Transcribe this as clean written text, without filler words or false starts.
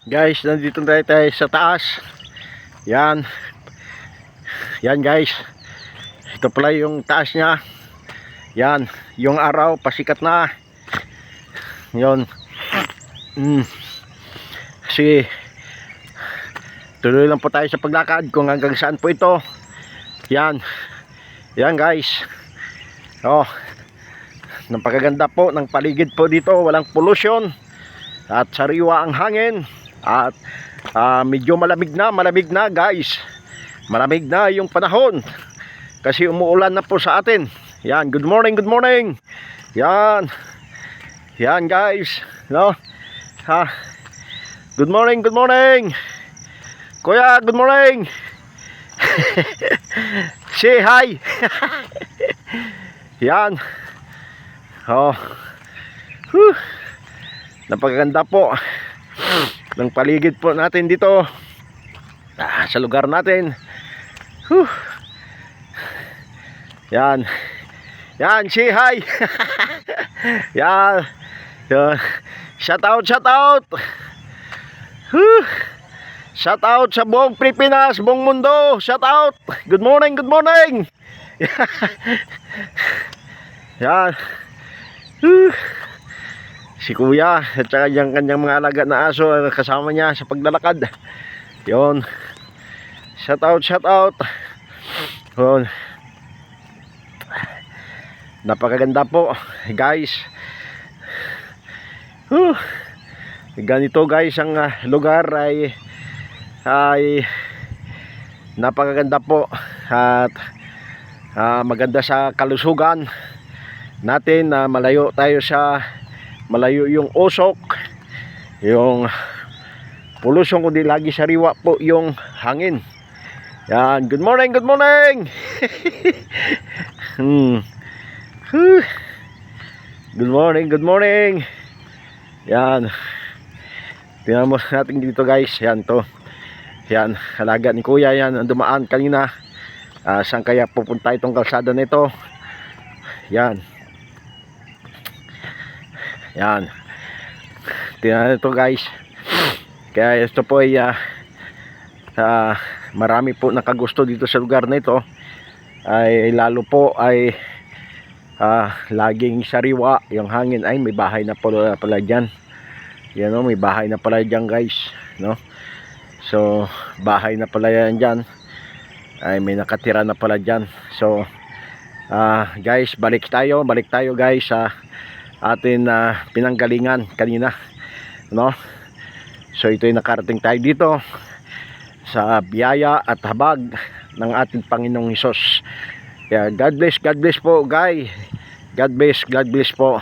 Guys, nandito tayo sa taas. Yan. Yan guys. Ito pala yung taas niya. Yan. Yung araw, pasikat na. Yon. Kasi tuloy lang po tayo sa paglakad kung hanggang saan po ito. Yan. Yan guys. Oh. Napakaganda po ng paligid po dito. Walang pollution. At sariwa ang hangin. At medyo malamig na guys. Malamig na yung panahon. Kasi umuulan na po sa atin. Yan, good morning, good morning. Yan. Yan guys. No? Ha. Good morning, good morning. Kuya, good morning. Say hi. Yan. Oh. Whew. Napakaganda po ng paligid po natin dito sa lugar natin. Whew. Yan. Yan, say hi. Yan. Shout out, shout out. Whew. Shout out sa buong Pilipinas, buong mundo. Shout out. Good morning, good morning. Yan. Whew. Si kuya at saka yung kanyang mga alaga na aso kasama niya sa paglalakad. Yon. Shout out, shout out. Yon. Napakaganda po guys. Ganito guys ang lugar ay napakaganda po at maganda sa kalusugan natin na malayo tayo sa malayo yung usok, yung pollution, kundi lagi sariwa po yung hangin. Yan, good morning, good morning. Good morning, good morning. Yan. Tingnan mo natin dito guys. Yan to. Yan, alaga ni kuya yan ang dumaan kanina. Saan kaya pupunta itong kalsada nito? Yan. Yan. Tingnan ito guys. Kaya ito po ay marami po nakagusto dito sa lugar na ito. Ay lalo po ay laging sariwa yung hangin. Ay may bahay na pala dyan. Yan o, may bahay na pala dyan guys, no? So bahay na pala yan dyan. Ay may nakatira na pala dyan. So guys, balik tayo guys sa atin pinanggalingan kanina, no? So ito ay nakarating tayo dito sa biyaya at habag ng ating Panginoong Hesus. Kaya God bless po guys. God bless po.